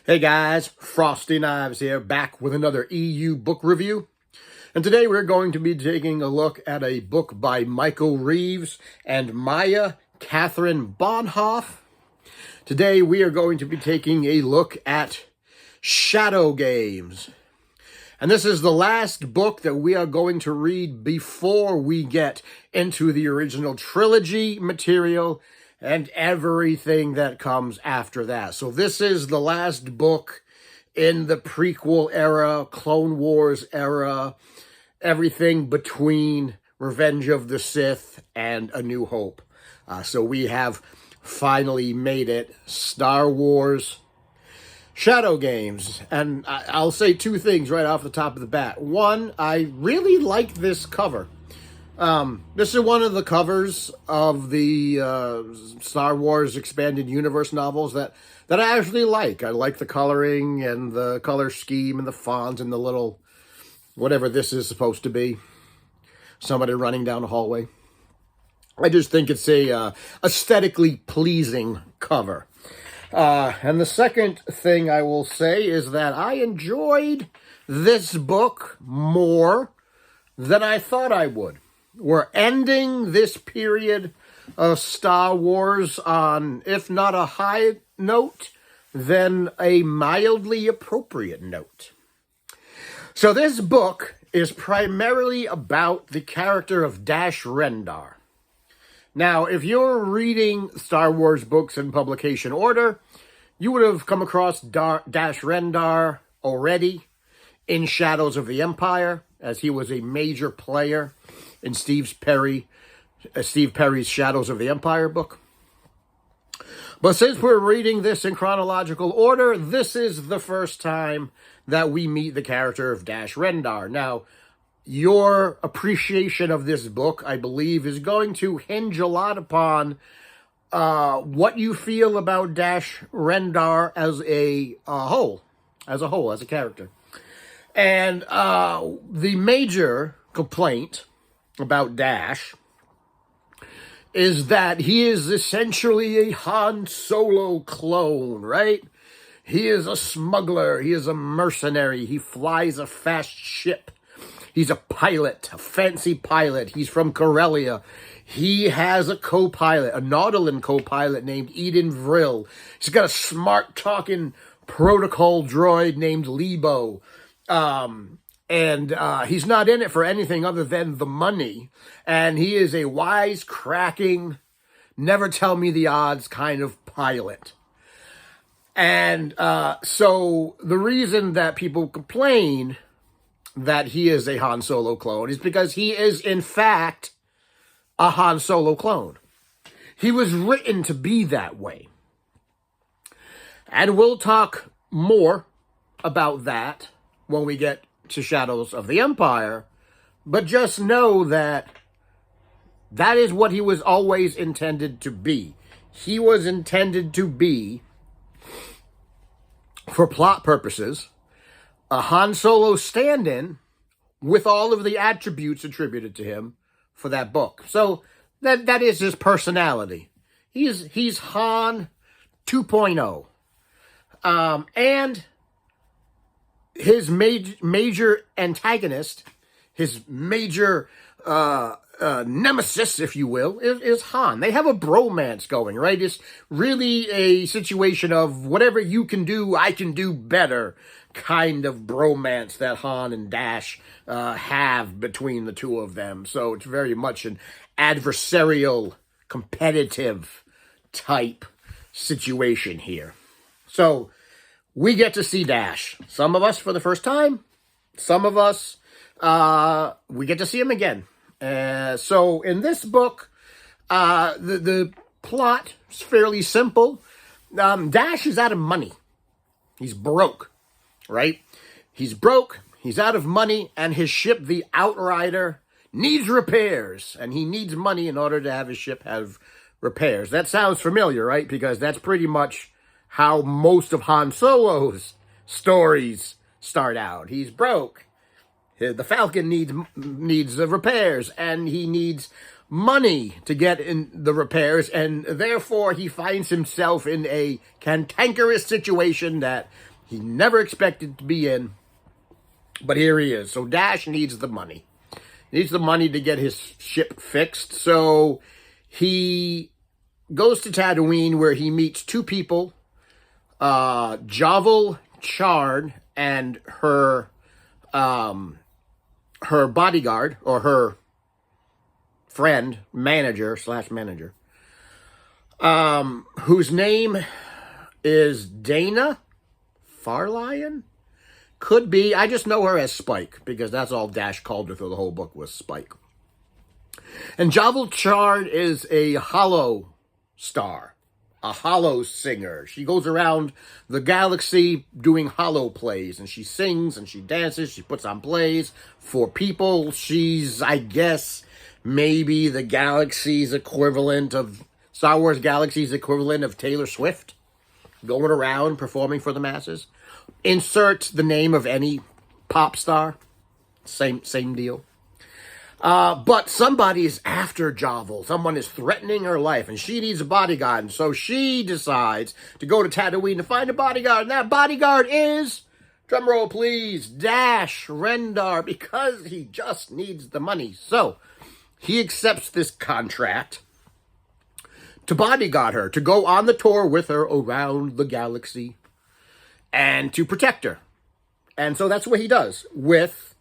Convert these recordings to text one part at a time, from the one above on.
Hey guys, Frosty Knives here, back with another EU book review. And today we're going to be taking a look at a book by Michael Reeves and Kaatjryn Bonhoff. Today we are going to be taking a look at Shadow Games. And this is the last book that we are going to read before we get into the original trilogy material and everything that comes after that. So this is the last book in the prequel era, Clone Wars era, everything between Revenge of the Sith and A New Hope. So we have finally made it. Star Wars Shadow Games. And I'll say two things right off the top of the bat. One, I really like this cover. This is one of the covers of the Star Wars Expanded Universe novels that I actually like. I like the coloring and the color scheme and the fonts and the little, whatever this is supposed to be. Somebody running down a hallway. I just think it's a aesthetically pleasing cover. And the second thing I will say is that I enjoyed this book more than I thought I would. We're ending this period of Star Wars on, if not a high note, then a mildly appropriate note. So this book is primarily about the character of Dash Rendar. Now, if you're reading Star Wars books in publication order, you would have come across Dash Rendar already in Shadows of the Empire, as he was a major player in Steve Perry's Shadows of the Empire book. But since we're reading this in chronological order, this is the first time that we meet the character of Dash Rendar. Now, your appreciation of this book, I believe, is going to hinge a lot upon what you feel about Dash Rendar as a whole, as a character. And the major complaint about Dash is that he is essentially a Han Solo clone, right? He is a smuggler. He is a mercenary. He flies a fast ship. He's a pilot, a fancy pilot. He's from Corellia. He has a co-pilot, a Nautolan co-pilot named Eden Vril. He's got a smart-talking protocol droid named Lebo. And he's not in it for anything other than the money. And he is a wise-cracking, never-tell-me-the-odds kind of pilot. And so the reason that people complain that he is a Han Solo clone is because he is, in fact, a Han Solo clone. He was written to be that way. And we'll talk more about that when we get to Shadows of the Empire, but just know that that is what he was always intended to be. He was intended to be, for plot purposes, a Han Solo stand-in with all of the attributes attributed to him for that book. So that is his personality. He's Han 2.0. And his major antagonist, his major nemesis, if you will, is Han. They have a bromance going, right? It's really a situation of whatever you can do, I can do better kind of bromance that Han and Dash have between the two of them. So it's very much an adversarial, competitive type situation here. So we get to see Dash. Some of us for the first time. Some of us, we get to see him again. So in this book, the plot is fairly simple. Dash is out of money. He's broke, right? He's broke, he's out of money, and his ship, the Outrider, needs repairs. And he needs money in order to have his ship have repairs. That sounds familiar, right? Because that's pretty much how most of Han Solo's stories start out. He's broke. The Falcon needs the repairs, and he needs money to get in the repairs, and therefore he finds himself in a cantankerous situation that he never expected to be in, but here he is. So Dash needs the money. He needs the money to get his ship fixed. So he goes to Tatooine, where he meets two people, Javul Charn and her bodyguard, or her friend, manager, whose name is Dana Farlion? Could be. I just know her as Spike, because that's all Dash called her through the whole book, was Spike. And Javul Charn is a hollow star, a hollow singer. She goes around the galaxy doing hollow plays, and she sings and she dances, she puts on plays for people. She's, I guess, maybe the galaxy's equivalent of, Star Wars Galaxy's equivalent of Taylor Swift, going around performing for the masses. Insert the name of any pop star. Same deal. But somebody is after Javul. Someone is threatening her life, and she needs a bodyguard. And so she decides to go to Tatooine to find a bodyguard. And that bodyguard is, drumroll please, Dash Rendar, because he just needs the money. So he accepts this contract to bodyguard her, to go on the tour with her around the galaxy, and to protect her. And so that's what he does with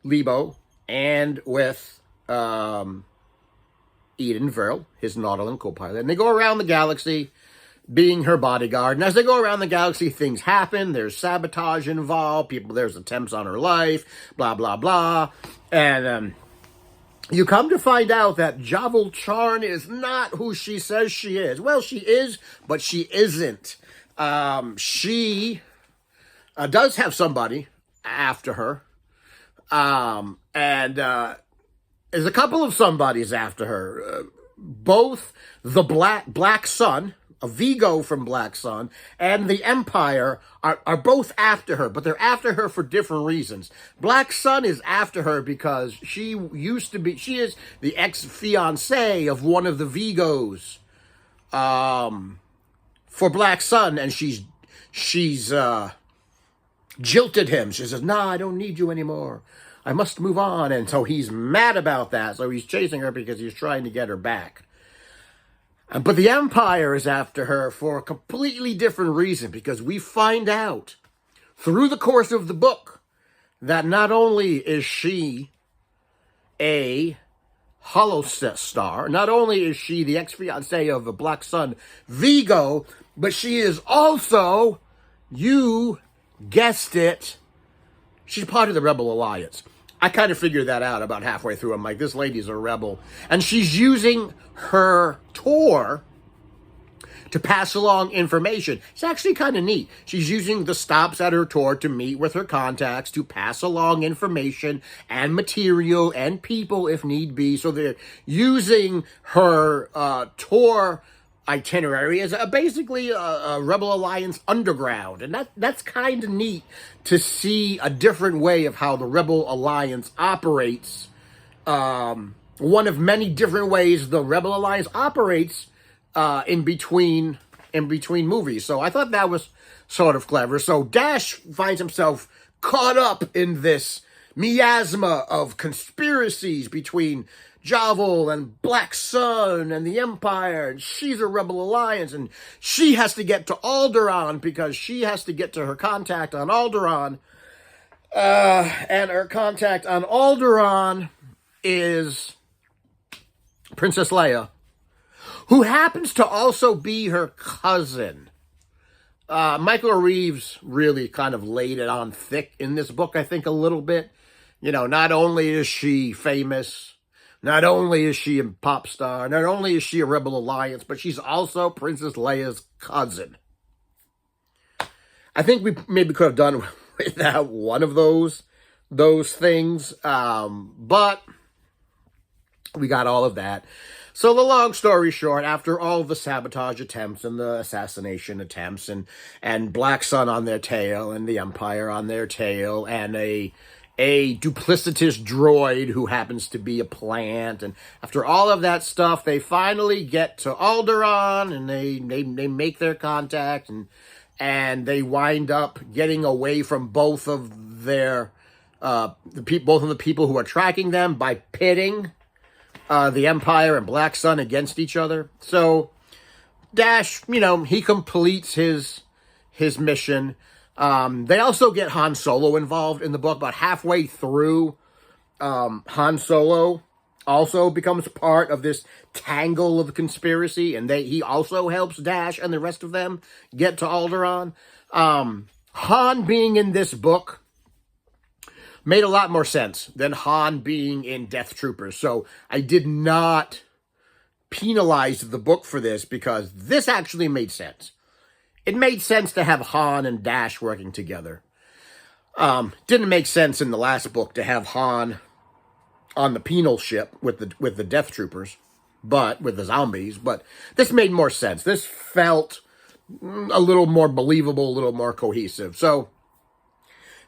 Lebo and with Eden Verl, his Nautilus co-pilot. And they go around the galaxy being her bodyguard. And as they go around the galaxy, things happen. There's sabotage involved. There's attempts on her life, blah, blah, blah. And you come to find out that Javul Charn is not who she says she is. Well, she is, but she isn't. She does have somebody after her. And there's a couple of somebodies after her. Both the Black Sun, a Vigo from Black Sun, and the Empire are both after her, but they're after her for different reasons. Black Sun is after her because she is the ex-fiancée of one of the Vigos, for Black Sun, and she's jilted him. She says, "Nah, I don't need you anymore. I must move on." And so he's mad about that. So he's chasing her because he's trying to get her back. But the Empire is after her for a completely different reason, because we find out through the course of the book that not only is she a hollow star, not only is she the ex-fiancée of the Black Sun Vigo, but she is also, you guessed it, she's part of the Rebel Alliance. I kind of figured that out about halfway through. I'm like, this lady's a rebel. And she's using her tour to pass along information. It's actually kind of neat. She's using the stops at her tour to meet with her contacts, to pass along information and material and people if need be. So they're using her tour itinerary as basically a Rebel Alliance underground. And that's kind of neat to see a different way of how the Rebel Alliance operates. One of many different ways the Rebel Alliance operates in between movies. So I thought that was sort of clever. So Dash finds himself caught up in this miasma of conspiracies between Javul and Black Sun and the Empire, and she's a Rebel Alliance, and she has to get to Alderaan because she has to get to her contact on Alderaan. And her contact on Alderaan is Princess Leia, who happens to also be her cousin. Michael Reeves really kind of laid it on thick in this book, I think, a little bit. You know, not only is she famous, not only is she a pop star, not only is she a Rebel Alliance, but she's also Princess Leia's cousin. I think we maybe could have done without one of those things, but we got all of that. So the long story short, after all the sabotage attempts and the assassination attempts and Black Sun on their tail and the Empire on their tail and a duplicitous droid who happens to be a plant, and after all of that stuff, they finally get to Alderaan and they make their contact, and they wind up getting away from both of their both of the people who are tracking them by pitting the Empire and Black Sun against each other. So Dash, he completes his mission. They also get Han Solo involved in the book. About halfway through, Han Solo also becomes part of this tangle of the conspiracy, and he also helps Dash and the rest of them get to Alderaan. Han being in this book made a lot more sense than Han being in Death Troopers. So I did not penalize the book for this, because this actually made sense. It made sense to have Han and Dash working together. Didn't make sense in the last book to have Han on the penal ship with the Death Troopers, but with the zombies. But this made more sense. This felt a little more believable, a little more cohesive. So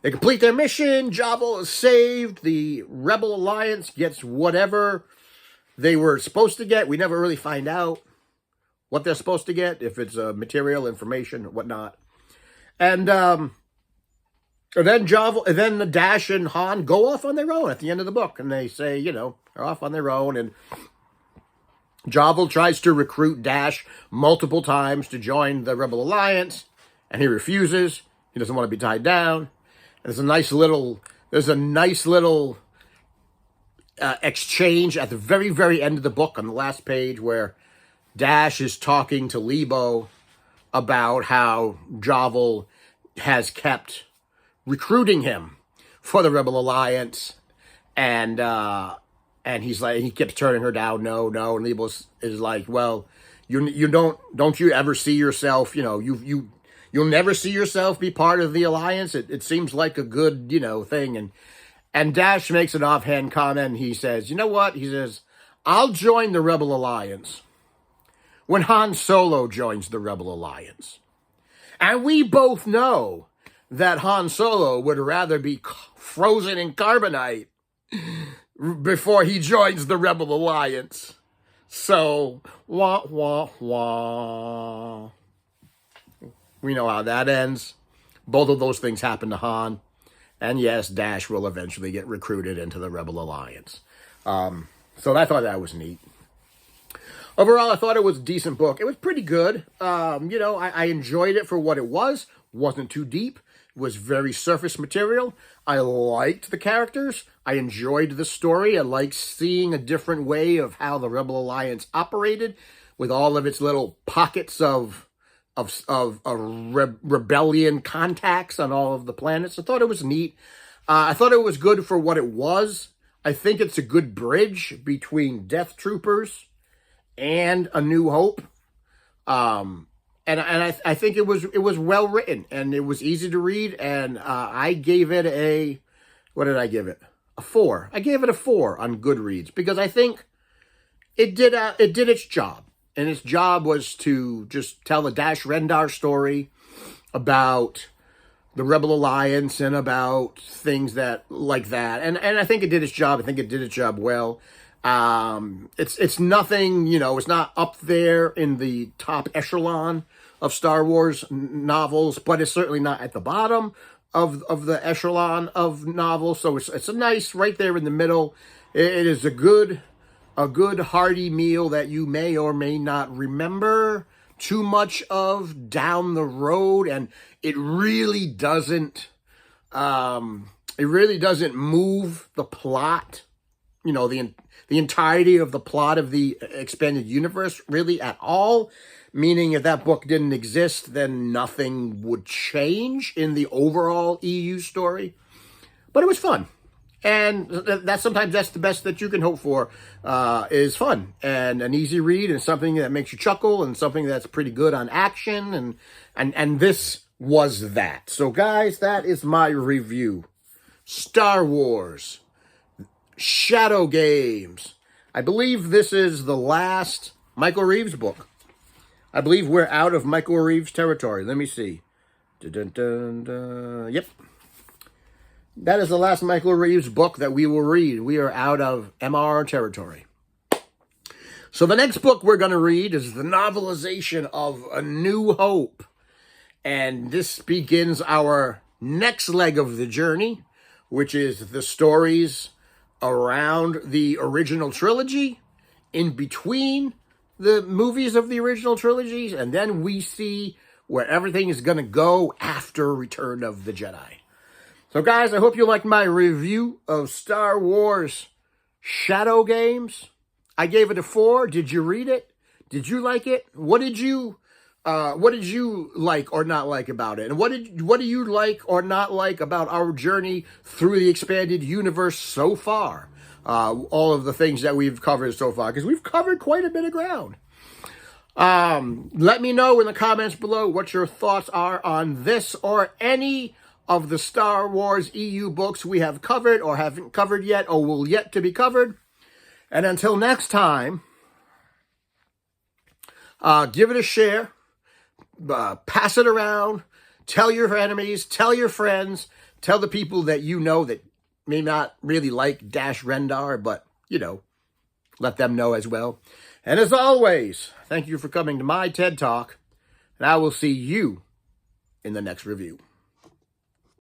they complete their mission. Javul is saved. The Rebel Alliance gets whatever they were supposed to get. We never really find out what they're supposed to get, if it's material, information, or whatnot. And then then Dash and Han go off on their own at the end of the book, and they say, they're off on their own. And Javul tries to recruit Dash multiple times to join the Rebel Alliance, and he refuses. He doesn't want to be tied down. There's a nice little exchange at the very, very end of the book on the last page, where Dash is talking to Lebo about how Javul has kept recruiting him for the Rebel Alliance, and he's like, he keeps turning her down, no, and Lebo is like, well, you don't you ever see yourself, you'll never see yourself be part of the Alliance? It seems like a good, thing. And Dash makes an offhand comment. He says, you know what? He says, I'll join the Rebel Alliance when Han Solo joins the Rebel Alliance. And we both know that Han Solo would rather be frozen in carbonite before he joins the Rebel Alliance. So, wah, wah, wah. We know how that ends. Both of those things happen to Han. And yes, Dash will eventually get recruited into the Rebel Alliance. So I thought that was neat. Overall, I thought it was a decent book. It was pretty good. I enjoyed it for what it was. Wasn't too deep. It was very surface material. I liked the characters. I enjoyed the story. I liked seeing a different way of how the Rebel Alliance operated, with all of its little pockets of rebellion contacts on all of the planets. I thought it was neat. I thought it was good for what it was. I think it's a good bridge between Death Troopers and A New Hope. And I think it was well written, and it was easy to read, and I gave it what did I give it? A 4. I gave it a 4 on Goodreads, because I think it did its job. And its job was to just tell a Dash Rendar story about the Rebel Alliance and about things like that. And I think it did its job. I think it did its job well. It's nothing, it's not up there in the top echelon of Star Wars novels, but it's certainly not at the bottom of the echelon of novels. So it's a nice right there in the middle. It is a good hearty meal that you may or may not remember too much of down the road, and it really doesn't move the plot, the entirety of the plot of the expanded universe really at all. Meaning, if that book didn't exist, then nothing would change in the overall EU story. But it was fun. And that's the best that you can hope for, is fun and an easy read, and something that makes you chuckle, and something that's pretty good on action. And this was that. So guys, that is my review. Star Wars Shadow Games. I believe this is the last Michael Reeves book. I believe we're out of Michael Reeves territory. Let me see. Yep. That is the last Michael Reeves book that we will read. We are out of MR territory. So the next book we're going to read is the novelization of A New Hope. And this begins our next leg of the journey, which is the stories around the original trilogy, in between the movies of the original trilogies, and then we see where everything is going to go after Return of the Jedi. So guys, I hope you liked my review of Star Wars Shadow Games. I gave it a 4. Did you read it? Did you like it? What did you like or not like about it? And what do you like or not like about our journey through the expanded universe so far? All of the things that we've covered so far, because we've covered quite a bit of ground. Let me know in the comments below what your thoughts are on this or any of the Star Wars EU books we have covered or haven't covered yet or will yet to be covered. And until next time, give it a share, pass it around, tell your enemies, tell your friends, tell the people that you know that may not really like Dash Rendar, but, you know, let them know as well. And as always, thank you for coming to my TED Talk, and I will see you in the next review.